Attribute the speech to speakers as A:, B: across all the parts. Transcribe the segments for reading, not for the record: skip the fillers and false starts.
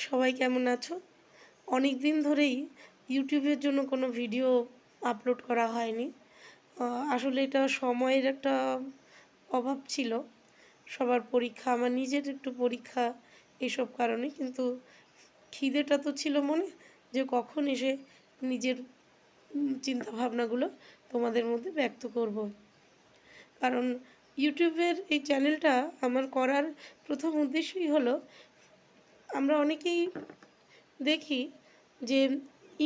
A: সবাই কেমন আছো? অনেক দিন ধরেই ইউটিউবের জন্য কোনো ভিডিও আপলোড করা হয়নি। আসলে এটা সময়ের একটা অভাব ছিল। সবার পরীক্ষা, আমার নিজের একটু পরীক্ষা, এসব কারণে। কিন্তু খিদেটা তো ছিল মনে, যে কখন এসে নিজের চিন্তাভাবনাগুলো তোমাদের মধ্যে ব্যক্ত করব। কারণ ইউটিউবের এই চ্যানেলটা আমার করার প্রথম উদ্দেশ্যই হলো, আমরা অনেকেই দেখি যে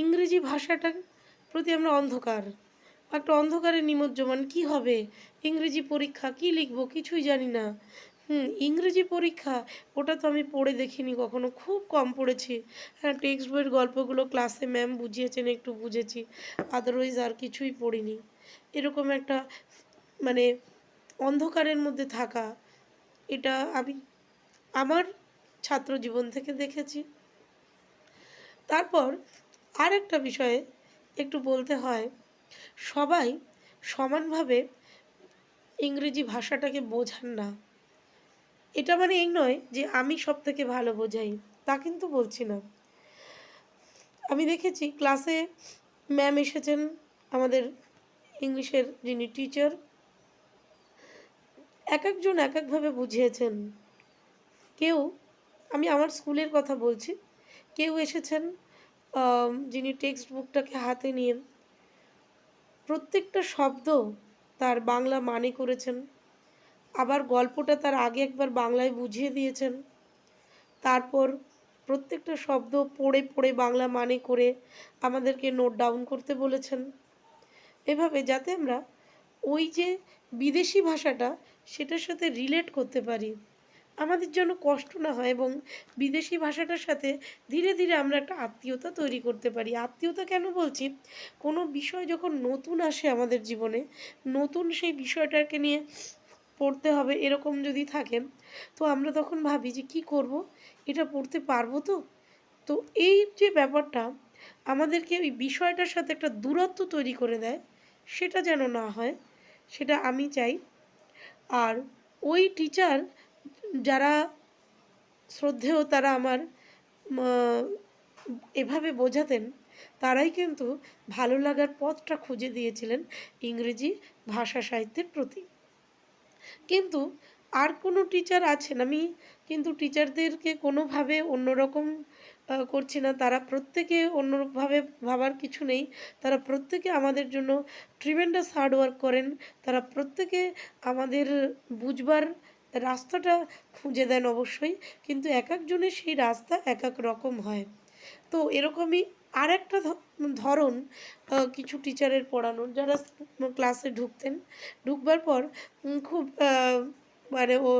A: ইংরেজি ভাষাটার প্রতি আমরা অন্ধকার, একটা অন্ধকারে নিমজ্জমান। কি হবে, ইংরেজি পরীক্ষা, কি লিখবো কিছুই জানি না। ইংরেজি পরীক্ষা, ওটা তো আমি পড়ে দেখিনি কখনো, খুব কম পড়েছি। হ্যাঁ, টেক্সট বইয়ের গল্পগুলো ক্লাসে ম্যাম বুঝিয়েছেন, একটু বুঝেছি, আদারওয়াইজ আর কিছুই পড়িনি। এরকম একটা মানে অন্ধকারের মধ্যে থাকা, এটা আমি আমার ছাত্র জীবন থেকে দেখেছি। তারপর আর একটা বিষয়ে একটু বলতে হয়, সবাই সমানভাবে ইংরেজি ভাষাটাকে বোঝান না। এটা মানে এই নয় যে আমি সব থেকে ভালো বোঝাই, তা কিন্তু বলছি না। আমি দেখেছি ক্লাসে ম্যাম এসেছেন, আমাদের ইংলিশের যিনি টিচার, এক একজন এক একভাবে বুঝিয়েছেন। কেউ, আমি আমার স্কুলের কথা বলছি, কেউ এসেছেন যিনি টেক্সট বুকটাকে হাতে নিয়ে প্রত্যেকটা শব্দ তার বাংলা মানে করেছেন, আবার গল্পটা তার আগে একবার বাংলায় বুঝিয়ে দিয়েছেন, তারপর প্রত্যেকটা শব্দ পড়ে পড়ে বাংলা মানে করে আমাদেরকে নোট ডাউন করতে বলেছেন। এভাবে যাতে আমরা ওই যে বিদেশি ভাষাটা, সেটার সাথে রিলেট করতে পারি, আমাদের জন্য কষ্ট না হয়, এবং বিদেশি ভাষাটার সাথে ধীরে ধীরে আমরা একটা আত্মীয়তা তৈরি করতে পারি। আত্মীয়তা কেন বলছি, কোনো বিষয় যখন নতুন আসে আমাদের জীবনে, নতুন সেই বিষয়টাকে নিয়ে পড়তে হবে এরকম যদি থাকে, তো আমরা তখন ভাবি যে কী করব, এটা পড়তে পারবো তো। তো এই যে ব্যাপারটা আমাদেরকে ওই বিষয়টার সাথে একটা দূরত্ব তৈরি করে দেয়, সেটা যেন না হয়, সেটা আমি চাই। আর ওই টিচার যারা শ্রদ্ধেয়, তারা আমার এভাবে বোঝাতেন, তারাই কিন্তু ভালো লাগার পথটা খুঁজে দিয়েছিলেন ইংরেজি ভাষা সাহিত্যের প্রতি। কিন্তু আর কোনো টিচার আছেন, আমি কিন্তু টিচারদেরকে কোনোভাবে অন্যরকম করছি না, তারা প্রত্যেকে অন্যভাবে ভাবার কিছু নেই। তারা প্রত্যেকে আমাদের জন্য ট্রিমেন্ডাস হার্ড ওয়ার্ক করেন, তারা প্রত্যেকে আমাদের বুঝবার রাস্তাটা খুঁজে দেন অবশ্যই, কিন্তু এক একজনের সেই রাস্তা এক এক রকম হয়। তো এরকমই আর একটা ধরন কিছু টিচারের পড়ানোর, যারা ক্লাসে ঢুকতেন, ঢুকবার পর খুব মানে ও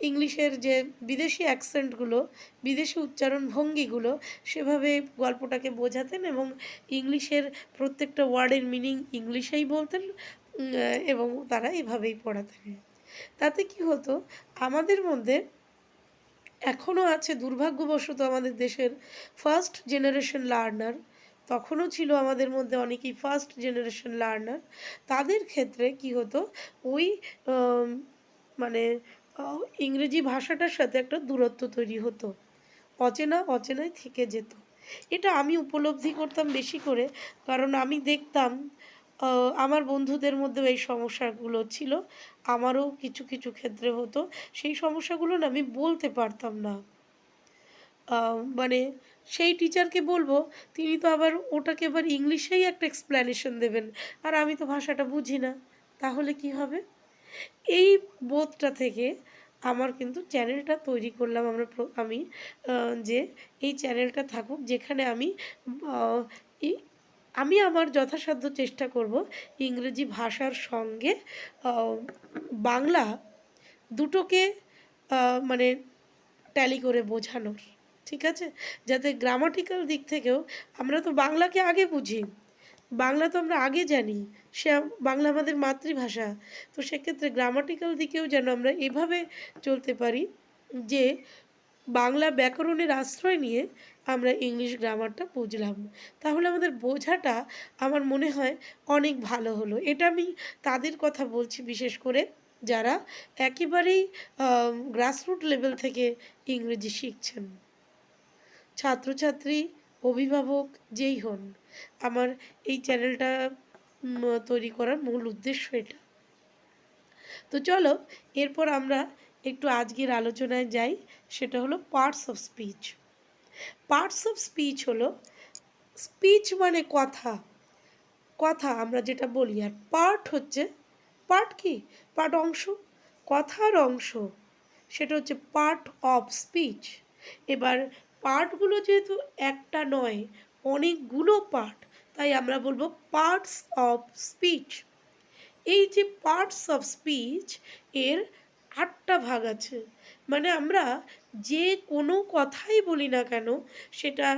A: ইংলিশের যে বিদেশি অ্যাকসেন্টগুলো, বিদেশি উচ্চারণ ভঙ্গিগুলো, সেভাবে গল্পটাকে বোঝাতেন, এবং ইংলিশের প্রত্যেকটা ওয়ার্ডের মিনিং ইংলিশেই বলতেন, এবং তারা এভাবেই পড়াতেন। তাতে কি হতো, আমাদের মধ্যে এখনও আছে দুর্ভাগ্যবশত আমাদের দেশের ফার্স্ট জেনারেশন লার্নার, তখনও ছিল আমাদের মধ্যে অনেকেই ফার্স্ট জেনারেশন লার্নার, তাদের ক্ষেত্রে কি হতো, ওই আম, মানে ইংরেজি ভাষাটার সাথে একটা দূরত্ব তৈরি হতো, অচেনায় থেকে যেত। এটা আমি উপলব্ধি করতাম বেশি করে, কারণ আমি দেখতাম আমার বন্ধুদের মধ্যেও এই সমস্যাগুলো ছিল, আমারও কিছু কিছু ক্ষেত্রে হতো। সেই সমস্যাগুলো না আমি বলতে পারতাম না, মানে সেই টিচারকে বলবো, তিনি তো আবার ওটাকে আবার ইংলিশেই একটা এক্সপ্ল্যানেশন দেবেন, আর আমি তো ভাষাটা বুঝি না, তাহলে কি হবে। এই বোধটা থেকে আমার কিন্তু চ্যানেলটা তৈরি করলাম, আমি যে এই চ্যানেলটা থাকুক, যেখানে আহ, আমি আমার যথাসাধ্য চেষ্টা করব ইংরেজি ভাষার সঙ্গে বাংলা দুটোকে মানে ট্যালি করে বোঝানোর, ঠিক আছে, যাতে গ্রামাটিক্যাল দিক থেকেও, আমরা তো বাংলাকে আগে বুঝি, বাংলা তো আমরা আগে জানি, বাংলা আমাদের মাতৃভাষা, তো সেক্ষেত্রে গ্রামাটিক্যাল দিকেও যেন আমরা এভাবে চলতে পারি যে বাংলা ব্যাকরণের আশ্রয় নিয়ে আমরা ইংলিশ গ্রামারটা বুঝলাম, তাহলে আমাদের বোঝাটা আমার মনে হয় অনেক ভালো হলো। এটা আমি তাদের কথা বলছি, বিশেষ করে যারা একেবারেই গ্রাসরুট লেভেল থেকে ইংরেজি শিখছেন। ছাত্রছাত্রী, অভিভাবক যেই হন, আমার এই চ্যানেলটা তৈরি করার মূল উদ্দেশ্য এটা। তো চলো এরপর আমরা একটু আজকের আলোচনায় যাই, সেটা হলো parts of speech. Parts of speech হলো, স্পিচ মানে কথা, কথা আমরা যেটা বলি, আর পার্ট হচ্ছে, পার্ট কি, পার্ট অংশ, কথার অংশ, সেটা হচ্ছে পার্ট অফ স্পিচ। এবার পার্টগুলো যেহেতু একটা নয়, অনেকগুলো পার্ট, তাই আমরা বলবো পার্টস অফ স্পিচ। এই যে পার্টস অফ স্পিচ, এর ৮টা ভাগ আছে। মানে আমরা যে কোনো কথাই বলি না কেন, সেটা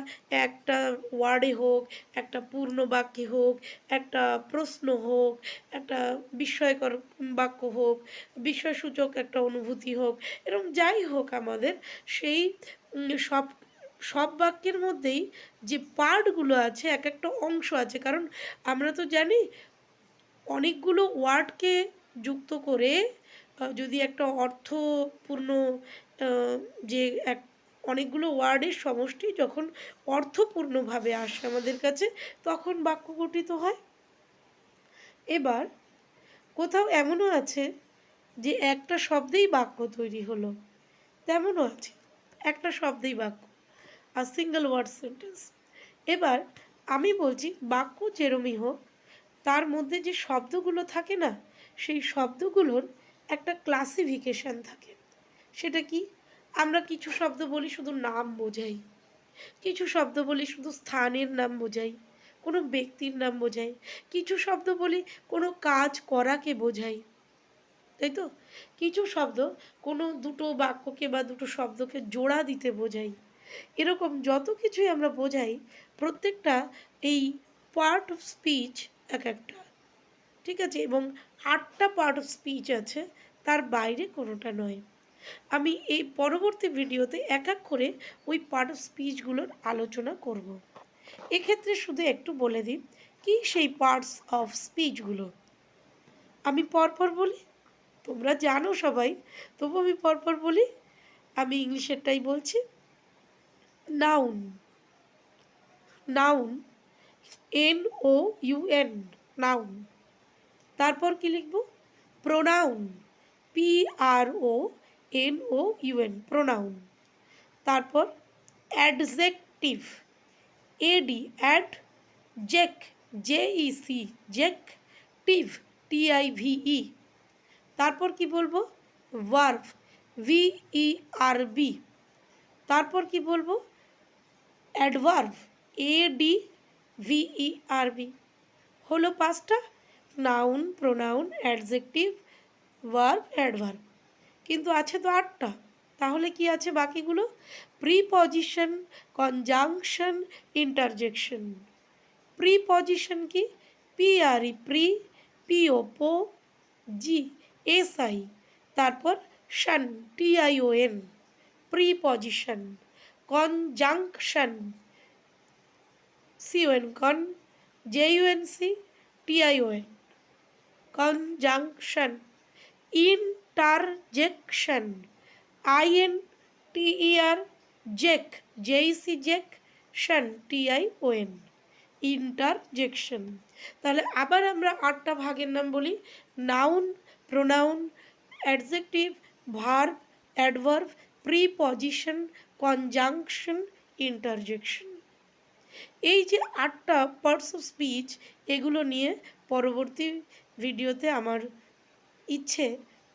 A: একটা ওয়ার্ডে হোক, একটা পূর্ণ বাক্যে হোক, একটা প্রশ্ন হোক, একটা বিস্ময়কর বাক্য হোক, বিস্ময়সূচক একটা অনুভূতি হোক, এরকম যাই হোক আমাদের, সেই সব সব বাক্যের মধ্যেই যে পার্টগুলো আছে, এক একটা অংশ আছে। কারণ আমরা তো জানি অনেকগুলো ওয়ার্ডকে যুক্ত করে যদি একটা অর্থপূর্ণ যে এক অনেকগুলো ওয়ার্ডের সমষ্টি যখন অর্থপূর্ণভাবে আসে আমাদের কাছে, তখন বাক্য গঠিত হয়। এবার কোথাও এমনও আছে যে একটা শব্দেই বাক্য তৈরি হলো, তেমনও আছে, একটা শব্দেই বাক্য, আর সিঙ্গেল ওয়ার্ড সেন্টেন্স। এবার আমি বলছি বাক্য যেরমই হোক, তার মধ্যে যে শব্দগুলো থাকে না, সেই শব্দগুলোর একটা ক্লাসিফিকেশান থাকে। সেটা কি, আমরা কিছু শব্দ বলি শুধু নাম বোঝাই, কিছু শব্দ বলি শুধু স্থানের নাম বোঝাই, কোনো ব্যক্তির নাম বোঝাই, কিছু শব্দ বলি কোনো কাজ করাকে বোঝাই, তাই তো, কিছু শব্দ কোনো দুটো বাক্যকে বা দুটো শব্দকে জোড়া দিতে বোঝাই। এরকম যত কিছুই আমরা বোঝাই, প্রত্যেকটা এই পার্ট অফ স্পিচ এক একটা, ঠিক আছে, এবং ৮টা পার্ট অফ স্পিচ আছে, তার বাইরে কোনোটা নয়। আমি এই পরবর্তী ভিডিওতে এক এক করে ওই পার্ট অফ স্পিচগুলোর আলোচনা করব। এক্ষেত্রে শুধু একটু বলে দিই কি সেই পার্টস অফ স্পিচগুলো। আমি পরপর বলি, তোমরা জানো সবাই, তবু আমি পরপর বলি। আমি ইংলিশেরটাই বলছি। Noun, noun, NOUN, noun. তারপর কি লিখব, প্রোনাউন, PRONOUN, প্রোনাউন। তারপর অ্যাডজেক্টিভ, অ্যাড, জেক, JEC, জেক, TIVE। তারপর কি বলবো, ভার্ব, VERB। তারপর কি বলবো, অ্যাডভার্ব, ADVERB। হলো 5টা, noun, pronoun, adjective, verb, adverb. কিন্তু আছে তো 8টা, তাহলে কি আছে বাকিগুলো, প্রিপজিশন, কনজাংশন, ইন্টারজেকশন। প্রিপজিশন কি, PRE, প্রি, PO, পো, GSI, তারপর শন, TION, প্রিপজিশন। কনজাংশন, CON, কন, JUNC, TION, conjunction. Interjection, INTER, জেক, JEC, জেক, শন, TION, ইন্টারজেকশন। তাহলে আবার আমরা 8টা ভাগের নাম বলি, noun, pronoun, adjective, verb, adverb, preposition, conjunction, interjection. এই যে 8টা পার্টস অফ স্পিচ, এগুলো নিয়ে পরবর্তী ভিডিওতে আমার ইচ্ছে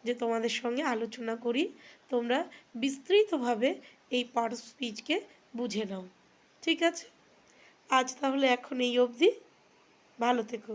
A: যে তোমাদের সঙ্গে আলোচনা করি, তোমরা বিস্তৃতভাবে এই পার্ট অফ স্পিচকে বুঝে নাও। ঠিক আছে, আজ তাহলে এখন এই অবধি, ভালো থেকো।